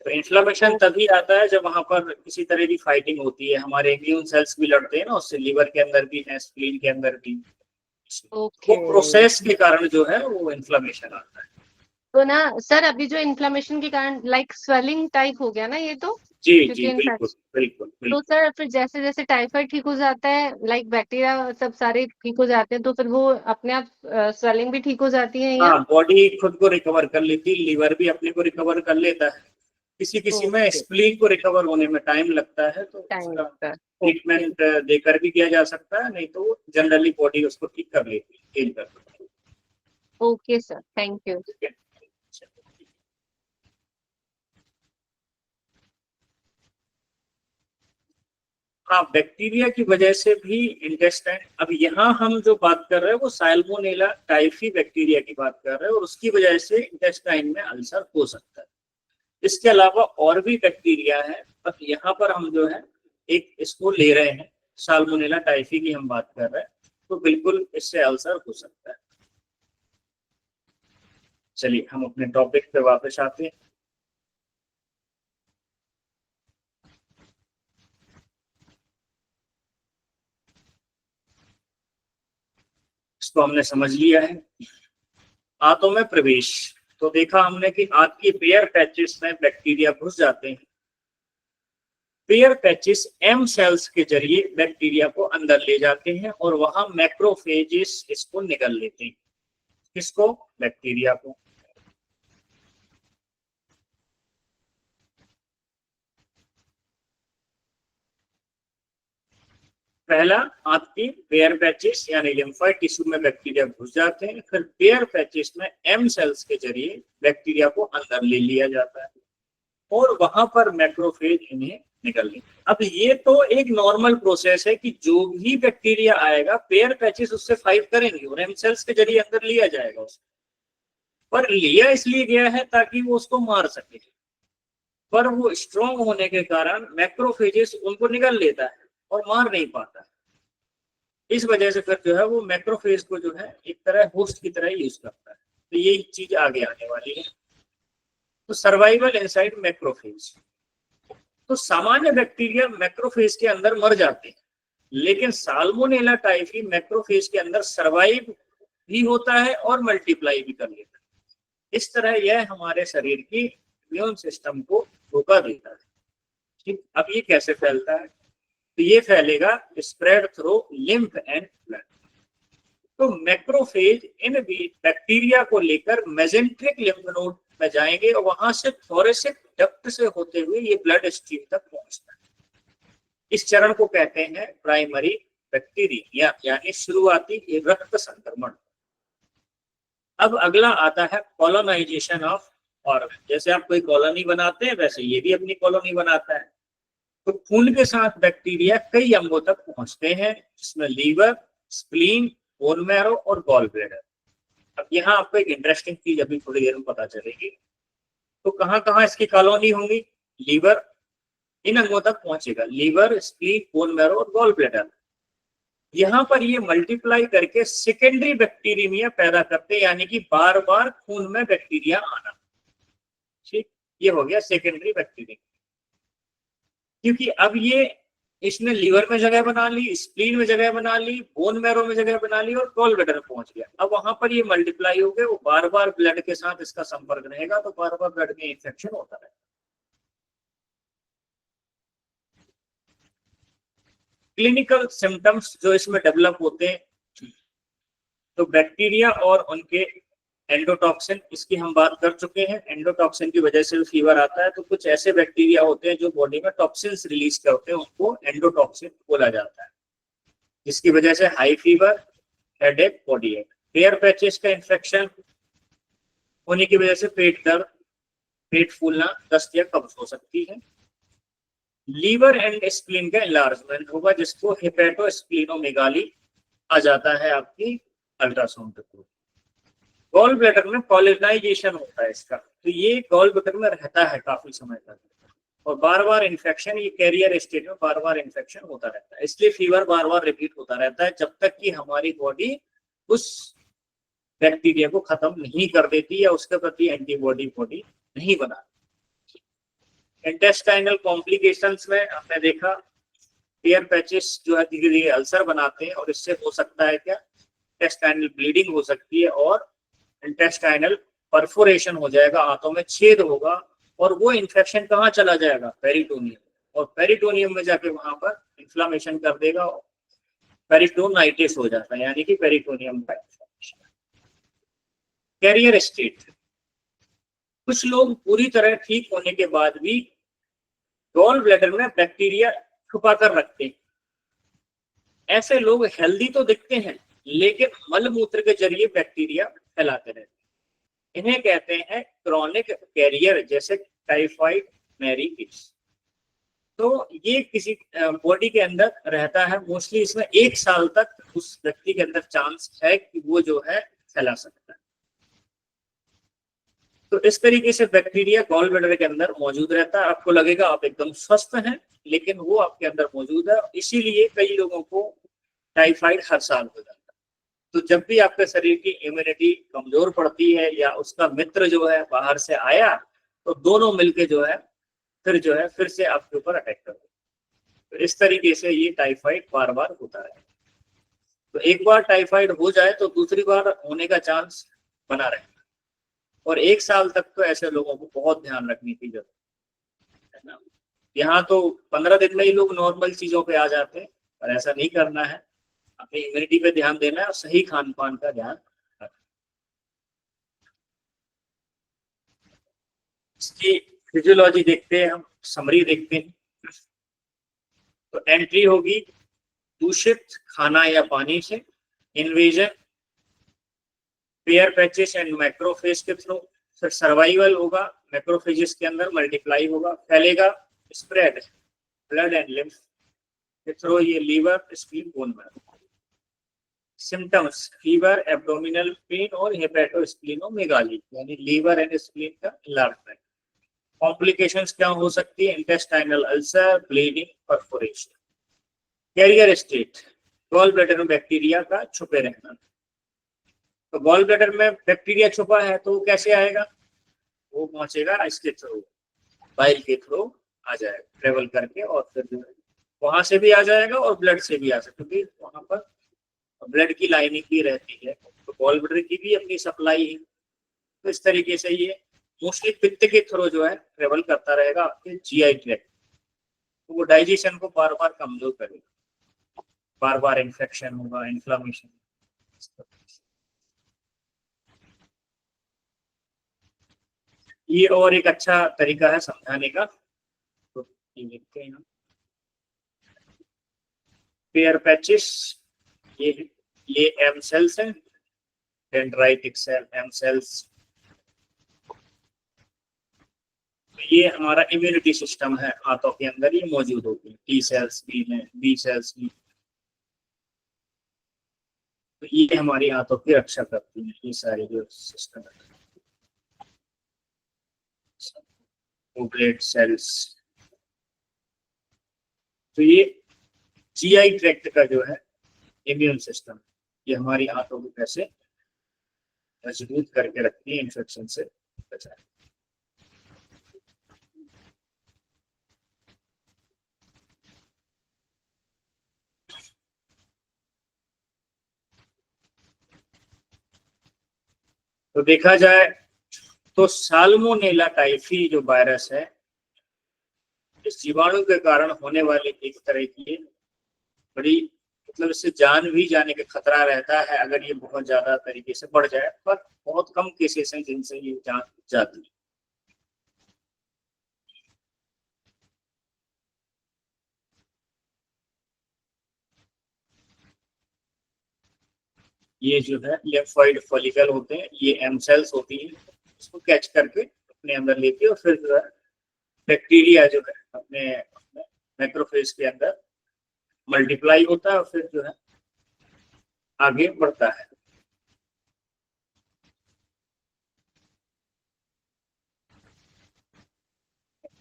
तो इन्फ्लामेशन तभी आता है जब वहां पर किसी तरह की फाइटिंग होती है, हमारे इम्यून सेल्स भी लड़ते हैं ना उससे, लिवर के अंदर भी है, स्प्लीन के अंदर भी। वो ओके। प्रोसेस के कारण जो है वो इन्फ्लामेशन आता है। तो ना सर, अभी जो इन्फ्लामेशन के कारण लाइक स्वेलिंग टाइप हो गया ना ये तो, जी जी क्योंकि बिल्कुल इन्फेक्शन। बिल्कुल तो बिल्कुल। सर फिर जैसे जैसे टाइफाइड ठीक हो जाता है, लाइक बैक्टीरिया सब सारे ठीक हो जाते हैं, तो फिर वो अपने आप स्वेलिंग भी ठीक हो जाती है या? हाँ, बॉडी खुद को रिकवर कर लेती, लीवर भी अपने को रिकवर कर लेता है। किसी किसी में ओके, स्प्लीन को रिकवर होने में टाइम लगता है, तो टाइम उसका लगता है। ओके। ट्रीटमेंट देकर भी किया जा सकता है, नहीं तो जनरली बॉडी उसको ठीक कर लेती है, हेल कर लेती है। Okay sir, thank you. ठीक है। हाँ, बैक्टीरिया की वजह से भी इंटेस्टाइन, अब यहाँ हम जो बात कर रहे हैं वो साल्मोनेला टाइफी बैक्टीरिया की बात कर रहे हैं, और उसकी वजह से इंटेस्टाइन में अल्सर हो सकता है। इसके अलावा और भी बैक्टीरिया है, पर यहाँ पर हम जो है एक इसको ले रहे हैं, साल्मोनेला टाइफी की हम बात कर रहे हैं, तो बिल्कुल इससे अल्सर हो सकता है। चलिए हम अपने टॉपिक पे वापस आते हैं। इसको हमने समझ लिया है। आंतों में प्रवेश, तो देखा हमने कि आंत की पेयर पैचेस में बैक्टीरिया घुस जाते हैं। पेयर पैचेस एम सेल्स के जरिए बैक्टीरिया को अंदर ले जाते हैं, और वहां मैक्रोफेजेस इसको निगल लेते हैं। किसको? बैक्टीरिया को। पहला, आपकी पेयर पैचेस यानी लिम्फोइड टिश्यू में बैक्टीरिया घुस जाते हैं, फिर पेयर पैचेस में एम सेल्स के जरिए बैक्टीरिया को अंदर ले लिया जाता है, और वहां पर मैक्रोफेज इन्हें निकल लेते हैं। अब ये तो एक नॉर्मल प्रोसेस है कि जो भी बैक्टीरिया आएगा पेयर पैचेस उससे फाइट करेंगे और एम सेल्स के जरिए अंदर लिया जाएगा उसको। पर लिया इसलिए गया है ताकि वो उसको मार सके, पर वो स्ट्रॉन्ग होने के कारण मैक्रोफेजेस उनको निकल लेता है और मार नहीं पाता। इस वजह से फिर जो है वो मैक्रोफेज को जो है एक तरह होस्ट की तरह यूज करता है। तो ये चीज आगे आने वाली है। तो सर्वाइवल इनसाइड मैक्रोफेज, तो सामान्य बैक्टीरिया मैक्रोफेज के अंदर मर जाते हैं, लेकिन साल्मोनेला टाइफी मैक्रोफेज के अंदर सर्वाइव भी होता है और मल्टीप्लाई भी कर लेता है। इस तरह यह हमारे शरीर की इम्यून सिस्टम को धोखा देता है। ठीक, अब ये कैसे फैलता है? तो ये फैलेगा spread through lymph and blood. तो मैक्रोफेज इन बैक्टीरिया को लेकर मेसेंट्रिक लिम्फ नोड में जाएंगे और वहां से थोरेसिक डक्ट से होते हुए ये ब्लड स्ट्रीम तक पहुंचता है। इस चरण को कहते हैं प्राइमरी बैक्टीरिया, यानी शुरुआती रक्त संक्रमण। अब अगला आता है कॉलोनाइजेशन ऑफ ऑर्गन। जैसे आप कोई कॉलोनी बनाते हैं वैसे ये भी अपनी कॉलोनी बनाता है। तो खून के साथ बैक्टीरिया कई अंगों तक पहुंचते हैं, जिसमें लीवर, स्प्लीन, बोन मैरो और गॉल ब्लैडर। अब यहाँ आपको एक इंटरेस्टिंग चीज अभी थोड़ी देर में पता चलेगी। तो कहाँ कहाँ इसकी कॉलोनी होंगी? लीवर, इन अंगों तक पहुंचेगा, लीवर, स्प्लीन, बोन मैरो और गॉल ब्लैडर। यहाँ पर ये मल्टीप्लाई करके सेकेंडरी बैक्टीरिया पैदा करते हैं, यानी कि बार बार खून में बैक्टीरिया आना। ठीक, ये हो गया सेकेंडरी बैक्टीरिया। क्योंकि अब ये इसने लीवर में जगह बना ली, स्प्लीन में जगह बना ली, बोन मैरो में जगह बना ली और गॉल ब्लैडर में पहुंच गया। अब वहां पर ये मल्टीप्लाई हो गए, वो बार बार ब्लड के साथ इसका संपर्क रहेगा, तो बार बार ब्लड में इंफेक्शन होता रहेगा। क्लिनिकल सिम्टम्स जो इसमें डेवलप होते हैं, तो बैक्टीरिया और उनके एंडोटॉक्सिन, इसकी हम बात कर चुके हैं। एंडोटॉक्सिन की वजह से फीवर आता है। तो कुछ ऐसे बैक्टीरिया होते हैं जो बॉडी में टॉक्सिन्स रिलीज करते हैं, उनको एंडोटॉक्सिन बोला जाता है, जिसकी वजह से हाई फीवर, हेडेक, बॉडी एक। हेयर पैचेस का इन्फेक्शन होने की वजह से पेट दर्द, पेट फूलना, दस्त या कब्ज हो सकती है। लीवर एंड स्प्लीन का एनलार्जमेंट होगा, जिसको हेपेटोस्प्लीनोमेगाली आ जाता है आपकी अल्ट्रासाउंड के थ्रू। गॉल ब्लैडर में कॉलोनाइजेशन होता है इसका, तो ये गॉल ब्लैडर में रहता है काफी समय तक और बार बार इन्फेक्शन, ये कैरियर स्टेट में बार बार इन्फेक्शन होता रहता है। इसलिए फीवर बार बार रिपीट होता रहता है जब तक कि हमारी बॉडी उस बैक्टीरिया को खत्म नहीं कर देती या उसके प्रति एंटीबॉडी बॉडी नहीं बनाती। इंटेस्टाइनल कॉम्प्लिकेशंस में हमने देखा हेयर पैचेस जो है धीरे धीरे अल्सर बनाते हैं और इससे हो सकता है क्या, इंटेस्टाइनल ब्लीडिंग हो सकती है और इंटेस्टाइनल परफोरेशन हो जाएगा, आंतों में छेद होगा और वो इन्फेक्शन कहाँ चला जाएगा, पेरिटोनियम, और पेरिटोनियम में जाके वहां पर इन्फ्लामेशन कर देगा, पेरिटोनाइटिस हो जाता है, यानी कि पेरिटोनियम का इन्फेक्शन। कैरियर स्टेट, कुछ लोग पूरी तरह ठीक होने के बाद भी गॉल ब्लैडर में बैक्टीरिया छुपा कर रखते हैं। ऐसे लोग हेल्दी तो दिखते हैं लेकिन मल मूत्र के जरिए बैक्टीरिया फैलाते रहते हैं। इन्हें कहते हैं क्रॉनिक कैरियर, जैसे टाइफाइड, मैरीकिस। तो ये किसी बॉडी के अंदर रहता है, मोस्टली इसमें 1 साल तक उस व्यक्ति के अंदर चांस है कि वो जो है फैला सकता है। तो इस तरीके से बैक्टीरिया गॉल ब्लैडर के अंदर मौजूद रहता है। आपको लगेगा आप एकदम स्वस्थ हैं, लेकिन वो आपके अंदर मौजूद है। इसीलिए कई लोगों को टाइफाइड हर साल हो जाता है। तो जब भी आपके शरीर की इम्यूनिटी कमजोर पड़ती है या उसका मित्र जो है बाहर से आया, तो दोनों मिलके जो है फिर से आपके ऊपर अटैक कर दे। तो इस तरीके से ये टाइफाइड बार बार होता है। तो एक बार टाइफाइड हो जाए तो दूसरी बार होने का चांस बना रहता है और 1 साल तक तो ऐसे लोगों को बहुत ध्यान रखने की जरूरत है ना। यहाँ तो 15 दिन में ही लोग नॉर्मल चीजों पे आ जाते हैं, पर ऐसा नहीं करना है। अपनी इम्यूनिटी पे ध्यान देना है और सही खान पान का ध्यान रखना। इसकी फिजियोलॉजी देखते हैं हम, समरी देखते हैं। तो एंट्री होगी दूषित खाना या पानी से, invasion, Peyer patches and macrophage के थ्रू, फिर सर्वाइवल होगा, मैक्रोफेजेस के अंदर मल्टीप्लाई होगा, फैलेगा, स्प्रेड ब्लड एंड लिम्फ के थ्रू, ये liver, spleen, bone marrow. Symptoms fever, abdominal pain और हेपेटोस्प्लीनोमेगाली, यानी लीवर एंड स्प्लीन का एनलार्जमेंट। कॉम्प्लिकेशंस क्या हो सकती है, intestinal ulcer, bleeding, perforation. Carrier state, gall bladder में बैक्टीरिया का छुपे रहना। तो गॉल ब्लैडर में बैक्टीरिया छुपा है तो कैसे आएगा, वो पहुंचेगा इसके थ्रू, बाइल के थ्रू आ जाएगा ट्रेवल करके, और फिर जो है वहां से भी आ जाएगा और ब्लड से भी आ सकता है, क्योंकि वहां पर ब्लड की लाइनिंग भी रहती है, तो गॉल ब्लैडर की भी अपनी सप्लाई है। तो इस तरीके से ये मोस्टली पित्त के थ्रू जो है ट्रेवल करता रहेगा आपके जीआई ट्रैक्ट। तो वो डाइजेशन को बार बार कमजोर करेगा, बार बार इन्फेक्शन होगा, इन्फ्लामेशन। ये और एक अच्छा तरीका है समझाने का, तो ये लिखते हैं पेयर पैचेस, ये एम सेल्स हैं, डेंड्राइटिक सेल, एम सेल्स। ये हमारा इम्यूनिटी सिस्टम है, आंतों के अंदर ये मौजूद होती है, टी सेल्स भी हैं, बी सेल्स भी। तो ये हमारी आंतों की रक्षा करती है, ये सारे जो सिस्टम है, ओवलेट सेल्स। तो ये जीआई ट्रैक्ट का जो है इम्यून सिस्टम, ये हमारी आंतों को कैसे मजबूत करके रखती है, इन्फेक्शन से बचाए। तो देखा जाए तो साल्मोनेला टाइफी जो वायरस है, इस जीवाणु के कारण होने वाली एक तरह की बड़ी, मतलब इससे जान भी जाने का खतरा रहता है अगर ये बहुत ज्यादा तरीके से बढ़ जाए, पर बहुत कम केसेस हैं जिनसे ये जान जाती है। ये जो है लिम्फोइड फॉलिकल होते हैं, ये एम सेल्स होती हैं, उसको कैच करके अपने अंदर लेती है, और फिर जो है बैक्टीरिया जो है अपने मैक्रोफेज के अंदर मल्टीप्लाई होता है, और फिर जो है आगे बढ़ता है।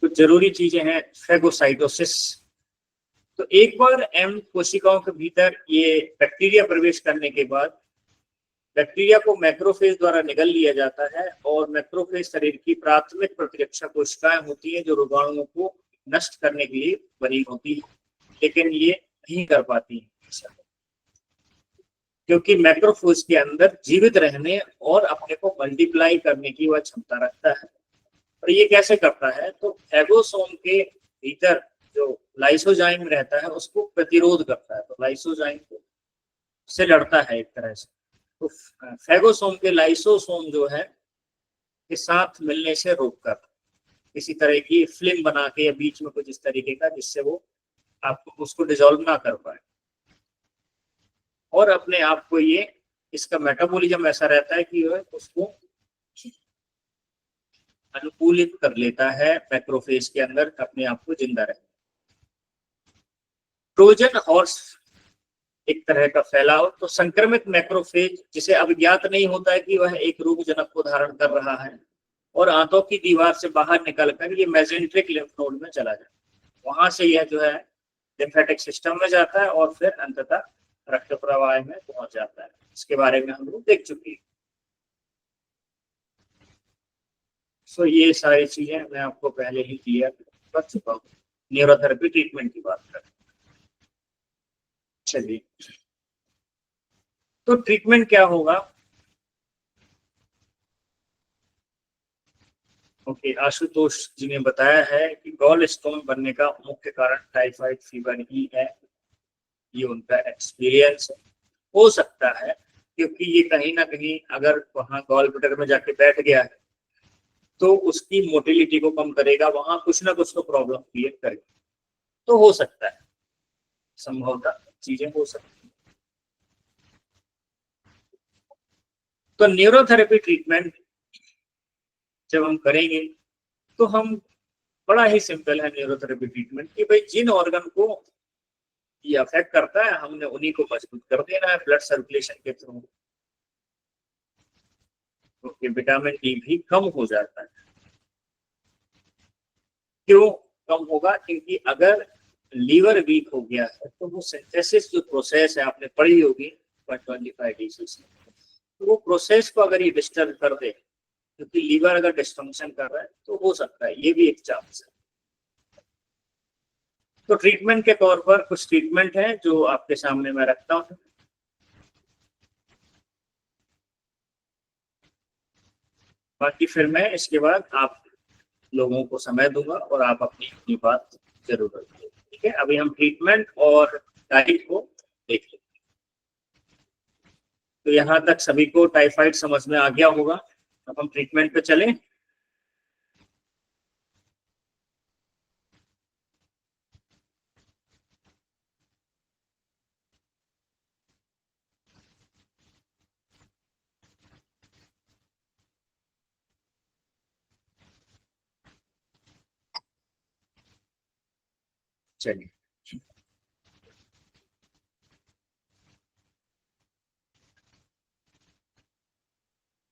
कुछ जरूरी चीजें हैं, फेगोसाइटोसिस। तो एक बार एम कोशिकाओं के भीतर ये बैक्टीरिया प्रवेश करने के बाद बैक्टीरिया को मैक्रोफेज द्वारा निगल लिया जाता है, और मैक्रोफेज शरीर की प्राथमिक प्रतिरक्षा कोशिकाएं होती हैं जो रोगाणुओं को नष्ट करने के लिए बनी होती है, लेकिन ये नहीं कर पाती है, क्योंकि मैक्रोफेज के अंदर जीवित रहने और अपने को मल्टीप्लाई करने की वह क्षमता रखता है। और ये कैसे करता है, तो फैगोसोम के भीतर जो लाइसोजाइम रहता है उसको प्रतिरोध करता है, तो लाइसोजाइम को से लड़ता है एक तरह से। तो फैगोसोम के लाइसोसोम जो है के साथ मिलने से रोककर किसी तरह की फिल्म बना के या बीच में कुछ इस तरीके का, जिससे वो आपको उसको डिसॉल्व ना कर पाए, और अपने आप को ये, इसका मेटाबॉलिज्म ऐसा रहता है कि उसको अनुकूलित कर लेता है मैक्रोफेज के अंदर अपने आप को जिंदा रहे। ट्रोजन हॉर्स एक तरह का फैलाव, तो संक्रमित मैक्रोफेज जिसे अब ज्ञात नहीं होता है कि वह एक रोगजनक को धारण कर रहा है, और आंतों की दीवार से बाहर निकलकर ये मेसेंट्रिक लिम्फ नोड में चला जाता है, वहां से यह जो है लिम्फेटिक सिस्टम में जाता है, और फिर अंततः रक्त प्रवाह में पहुंच जाता है। इसके बारे में हम लोग देख चुके हैं। सो ये सारी चीजें मैं आपको पहले ही क्लियर कर चुका हूँ। न्यूरोथेरेपी ट्रीटमेंट की बात करें, चलिए, तो ट्रीटमेंट क्या होगा। ओके, आशुतोष जी ने बताया है कि गॉल स्टोन बनने का मुख्य कारण टाइफाइड फीवर ही है, ये उनका एक्सपीरियंस हो सकता है, क्योंकि ये कहीं ना कहीं अगर वहां गॉल ब्लैडर में जाके बैठ गया है तो उसकी मोटिलिटी को कम करेगा, वहां कुछ ना कुछ तो प्रॉब्लम क्रिएट करेगा, तो हो सकता है, संभवतः चीजें हो सकती हैं। तो न्यूरोथेरेपी ट्रीटमेंट जब हम करेंगे तो हम, बड़ा ही सिंपल है न्यूरोथेरेपी ट्रीटमेंट, कि भाई जिन ऑर्गन को ये अफेक्ट करता है हमने उन्हीं को मजबूत कर देना है ब्लड सर्कुलेशन के थ्रू, क्योंकि विटामिन डी भी कम हो जाता है। क्यों कम होगा, क्योंकि अगर लीवर वीक हो गया है तो वो सिंथेसिस जो प्रोसेस है आपने पढ़ी होगी 125 डिजीज, तो वो प्रोसेस को अगर ये डिस्टर्ब कर दे, क्योंकि लीवर अगर डिस्फंक्शन कर रहा है तो हो सकता है, ये भी एक चांस है। तो ट्रीटमेंट के तौर पर कुछ ट्रीटमेंट है जो आपके सामने मैं रखता हूँ। बाकी फिर मैं इसके बाद आप लोगों को समय दूंगा और आप अपनी अपनी बात जरूर रखिए। ठीक है, अभी हम ट्रीटमेंट और डाइट को देख लेते हैं। तो यहाँ तक सभी को टाइफाइड समझ में आ गया होगा। अब हम ट्रीटमेंट पे चलें। चलिए,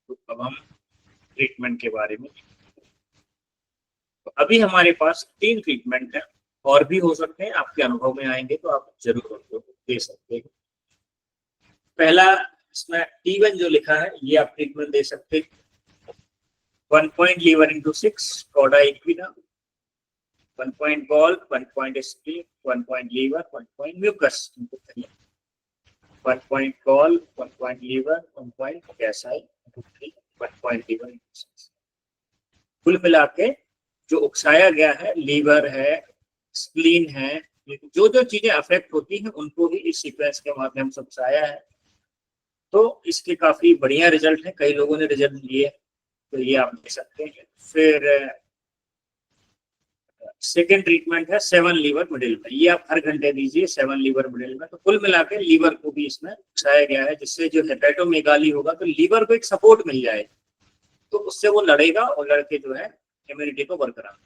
तो अब हम ट्रीटमेंट के बारे में, तो अभी हमारे पास 3 ट्रीटमेंट है, और भी हो सकते हैं, आपके अनुभव में आएंगे तो आप जरूर उनको दे सकते हैं। पहला इसमें T1 जो लिखा है ये आप ट्रीटमेंट दे सकते हैं। 1 point liver into 6 cauda equina, 1 point gall, 1 point spleen, 1 point liver, 1 point mucus, 1 point gall, 1 point liver, 1 point gastric, 1 point liver into 6। कुल मिला के जो उकसाया गया है, लीवर है, स्प्लीन है, जो जो चीजें अफेक्ट होती हैं उनको ही इस सीक्वेंस के माध्यम से उकसाया है। तो इसके काफी बढ़िया रिजल्ट है, कई लोगों ने रिजल्ट लिए, तो ये आप देख सकते हैं। फिर सेकेंड ट्रीटमेंट है 7 लीवर मिडिल में, ये आप हर घंटे दीजिए 7 लीवर मिडिल में। तो कुल मिला के लीवर को भी इसमें उकसाया गया है, जिससे जो हेपेटोमेगाली होगा तो लीवर को एक सपोर्ट मिल जाए, तो उससे वो लड़ेगा और लड़के जो है इम्यूनिटी को बरकरार।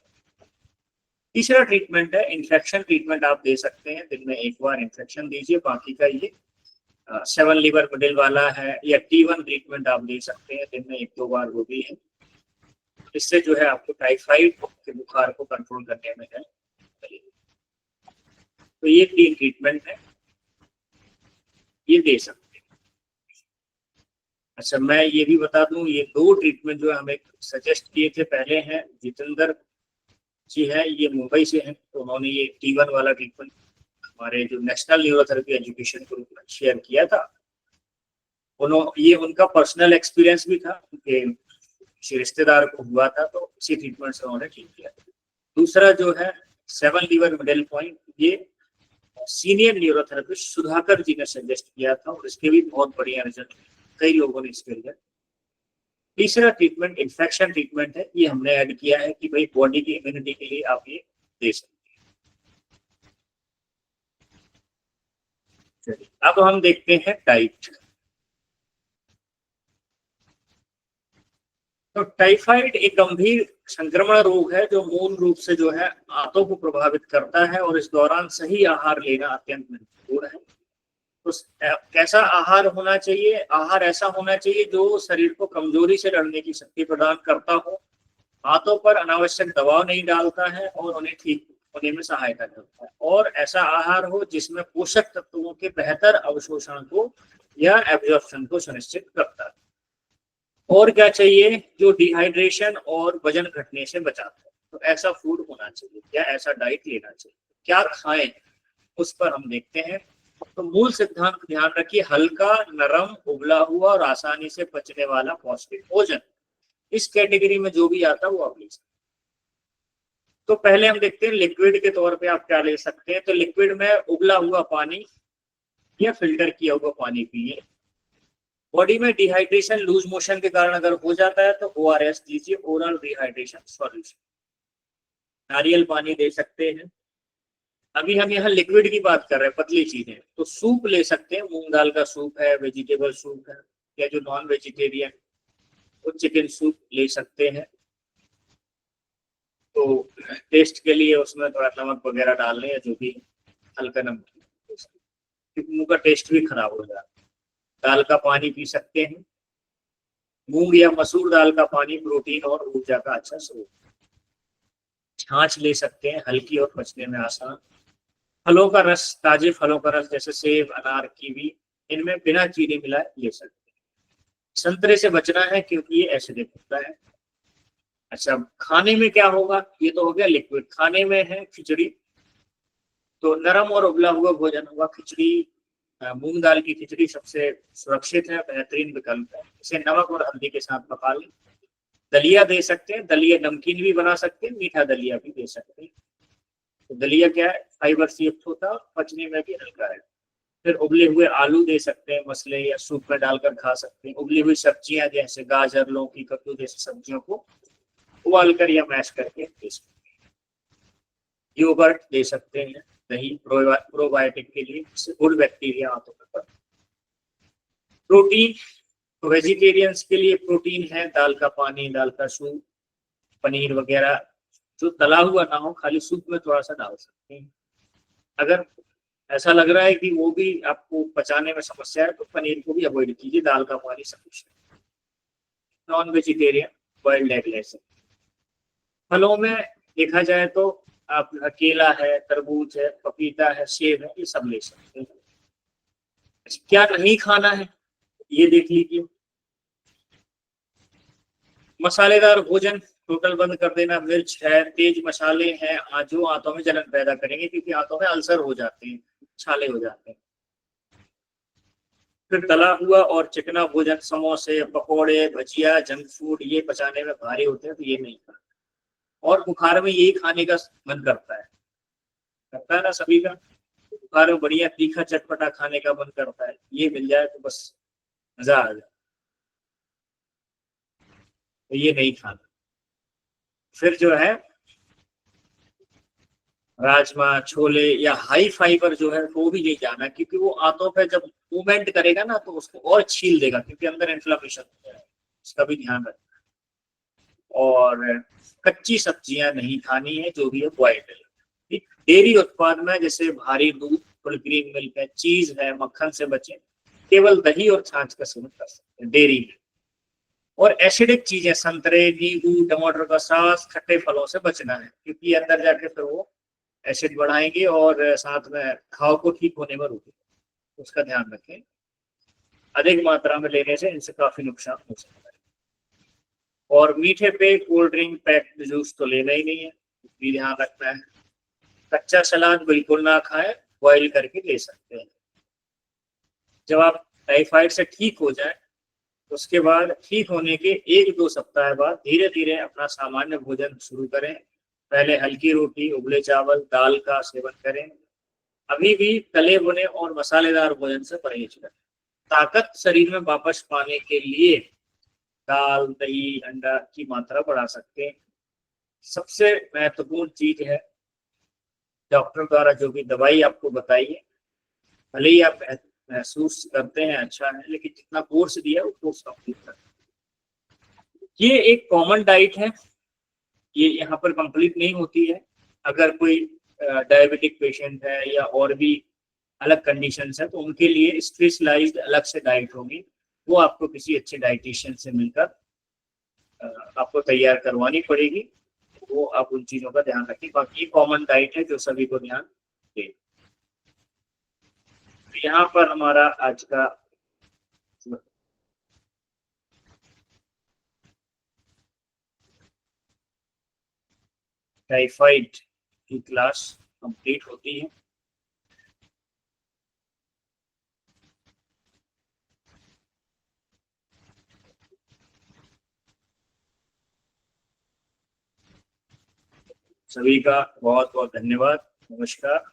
तीसरा ट्रीटमेंट है इन्फेक्शन ट्रीटमेंट, आप दे सकते हैं, दिन में एक बार इन्फेक्शन दीजिए। बाकी का ये 7 लीवर मिडिल वाला है, या T1 ट्रीटमेंट आप दे सकते हैं, दिन में 1-2 बार वो भी है। इससे जो है आपको टाइफाइड के बुखार को कंट्रोल करने में है। तो ये 3 ट्रीटमेंट है, ये दे सकते हैं। अच्छा, मैं ये भी बता दूं, ये 2 ट्रीटमेंट जो हमें सजेस्ट किए थे पहले हैं, जितेंद्र जी है, ये मुंबई से हैं, तो उन्होंने ये T1 वाला ट्रीटमेंट हमारे जो नेशनल न्यूरोथेरेपी एजुकेशन ग्रुप में शेयर किया था। ये उनका पर्सनल एक्सपीरियंस भी था, उनके किसी रिश्तेदार को हुआ था, तो इसी ट्रीटमेंट से उन्होंने ठीक किया। दूसरा जो है 7 लीवर मिडिल पॉइंट, ये सीनियर न्यूरोथेरेपिस्ट सुधाकर जी ने सजेस्ट किया था, और इसके भी बहुत बढ़िया रिजल्ट, कई लोगों ने इसके रिजल्ट। तीसरा ट्रीटमेंट इन्फेक्शन ट्रीटमेंट है, ये हमने ऐड किया है कि भाई बॉडी की इम्यूनिटी के लिए आप ये दे सकते हैं। अब हम देखते हैं डाइट। तो टाइफाइड एक गंभीर संक्रमण रोग है जो मूल रूप से जो है आंतों को प्रभावित करता है, और इस दौरान सही आहार लेना अत्यंत महत्वपूर्ण है। तो कैसा आहार होना चाहिए? आहार ऐसा होना चाहिए जो शरीर को कमजोरी से लड़ने की शक्ति प्रदान करता हो, आंतों पर अनावश्यक दबाव नहीं डालता है, और उन्हें ठीक होने में सहायता करता है। और ऐसा आहार हो जिसमें पोषक तत्वों के बेहतर अवशोषण को या एब्जॉर्प्शन को सुनिश्चित करता है। और क्या चाहिए? जो डिहाइड्रेशन और वजन घटने से बचाता है। तो ऐसा फूड होना चाहिए, या ऐसा डाइट लेना चाहिए। क्या खाएं उस पर हम देखते हैं। तो मूल सिद्धांत ध्यान रखिए, हल्का, नरम, उबला हुआ और आसानी से पचने वाला पौष्टिक भोजन। इस कैटेगरी में जो भी आता है वो आप ले सकते हैं। तो पहले हम देखते हैं लिक्विड के तौर पे आप क्या ले सकते हैं। तो लिक्विड में उबला हुआ पानी या फिल्टर किया हुआ पानी पिए। बॉडी में डिहाइड्रेशन, लूज मोशन के कारण अगर हो जाता है तो ORS दीजिए, ओरल डिहाइड्रेशन सॉल्यूशन। नारियल पानी दे सकते हैं। अभी हम यहाँ लिक्विड की बात कर रहे हैं, पतली चीजें, तो सूप ले सकते हैं। मूंग दाल का सूप है, वेजिटेबल सूप है, या जो नॉन वेजिटेरियन वो चिकन सूप ले सकते हैं। तो टेस्ट के लिए उसमें थोड़ा नमक वगैरह डाल लें, या जो भी हल्का नमक, क्योंकि मुंह का टेस्ट भी खराब हो जाता है। दाल का पानी पी सकते हैं। मूंग या मसूर दाल का पानी प्रोटीन और ऊर्जा का अच्छा स्रोत। छाछ ले सकते हैं, हल्की और पचने में आसान। फलों का रस, ताजे फलों का रस जैसे सेब, अनार, कीवी, इनमें बिना चीनी मिलाए ले सकते हैं। संतरे से बचना है क्योंकि ये एसिडिक होता है। अच्छा, खाने में क्या होगा? ये तो हो गया लिक्विड। खाने में है खिचड़ी, तो नरम और उबला हुआ भोजन होगा। खिचड़ी, मूंग दाल की खिचड़ी सबसे सुरक्षित है, बेहतरीन विकल्प है। इसे नमक और हल्दी के साथ पका लें। दलिया दे सकते हैं, दलिया नमकीन भी बना सकते हैं, मीठा दलिया भी दे सकते हैं। तो दलिया क्या है, फाइबर से युक्त होता है, पचने में भी हल्का है। फिर उबले हुए आलू दे सकते हैं मसले, या सूप में डालकर खा सकते हैं। उबली हुई सब्जियां जैसे गाजर, लौकी, कद्दू जैसी सब्जियों को उबाल कर या मैश करके दे सकते हैं। योगर्ट दे सकते हैं, दही प्रोबायोटिक के लिए, इससे गुड बैक्टीरिया आंतों में बढ़ता है। प्रोटीन, तो वेजिटेरियंस के लिए प्रोटीन है दाल का पानी, दाल का सूप, पनीर वगैरह। जो तला हुआ ना हो, खाली सूप में थोड़ा सा डाल सकते हैं। अगर ऐसा लग रहा है कि वो भी आपको पचाने में समस्या है, तो पनीर को भी अवॉइड कीजिए, दाल का पानी sufficient. Non vegetarian boiled egg ले सकते। फलों में देखा जाए तो आप केला है, तरबूज है, पपीता है, सेब है, ये सब ले सकते हैं। क्या नहीं खाना है ये देख लीजिए। मसालेदार भोजन टोटल बंद कर देना। मिर्च है, तेज मसाले हैं, जो आंतों में जलन पैदा करेंगे, क्योंकि आंतों में अल्सर हो जाते हैं, छाले हो जाते हैं। फिर तला हुआ और चिकना भोजन, समोसे, पकोड़े, भजिया, जंक फूड, ये पचाने में भारी होते हैं, तो ये नहीं खाना। और बुखार में यही खाने का मन करता है ना सभी का। बुखार में बढ़िया तीखा चटपटा खाने का मन करता है, ये मिल जाए तो बस मजा आ जाए, तो ये नहीं खाना। फिर जो है राजमा, छोले या हाई फाइबर जो है वो भी नहीं जाना, क्योंकि वो आंतों पे जब मूवमेंट करेगा ना, तो उसको और छील देगा, क्योंकि अंदर इन्फ्लेमेशन हो जाएगा। इसका भी ध्यान रखना। और कच्ची सब्जियां नहीं खानी है, जो भी है बॉइल्ड है। डेयरी उत्पाद में जैसे भारी दूध, फुल क्रीम मिल्क है, चीज है, मक्खन से बचे। केवल दही और छाछ का सेवन कर सकते हैं डेयरी में। और एसिडिक चीजें, संतरे, नींबू, टमाटर का सॉस, खट्टे फलों से बचना है, क्योंकि अंदर जाके फिर वो एसिड बढ़ाएंगे और साथ में घाव को ठीक होने में रोकेंगे। उसका ध्यान रखें। अधिक मात्रा में लेने से इनसे काफी नुकसान हो सकता है। और मीठे पे कोल्ड ड्रिंक, पैक्ड जूस तो लेना ही नहीं है, भी ध्यान रखना है। कच्चा सलाद बिल्कुल ना खाएं, बॉईल करके ले सकते हैं। जब आप टाइफाइड से ठीक हो जाए, उसके बाद ठीक होने के 1-2 सप्ताह बाद धीरे धीरे अपना सामान्य भोजन शुरू करें। पहले हल्की रोटी, उबले चावल, दाल का सेवन करें। अभी भी तले भुने और मसालेदार भोजन से परहेज करें। ताकत शरीर में वापस पाने के लिए दाल, दही, अंडा की मात्रा बढ़ा सकते हैं। सबसे महत्वपूर्ण चीज है, डॉक्टर द्वारा जो भी दवाई आपको बताई है, भले ही आप महसूस करते हैं अच्छा है, लेकिन जितना कोर्स दिया वो कोर्स कंप्लीट करें। ये एक कॉमन डाइट है, ये यहाँ पर कंप्लीट नहीं होती है। अगर कोई डायबिटिक पेशेंट है या और भी अलग कंडीशंस है, तो उनके लिए स्पेशलाइज्ड अलग से डाइट होगी। वो आपको किसी अच्छे डाइटिशियन से मिलकर आपको तैयार करवानी पड़ेगी। वो आप उन चीजों का ध्यान रखें। बाकी कॉमन डाइट है जो सभी को ध्यान दें। यहाँ पर हमारा आज का टाइफाइड की क्लास कंप्लीट होती है। सभी का बहुत बहुत धन्यवाद। नमस्कार।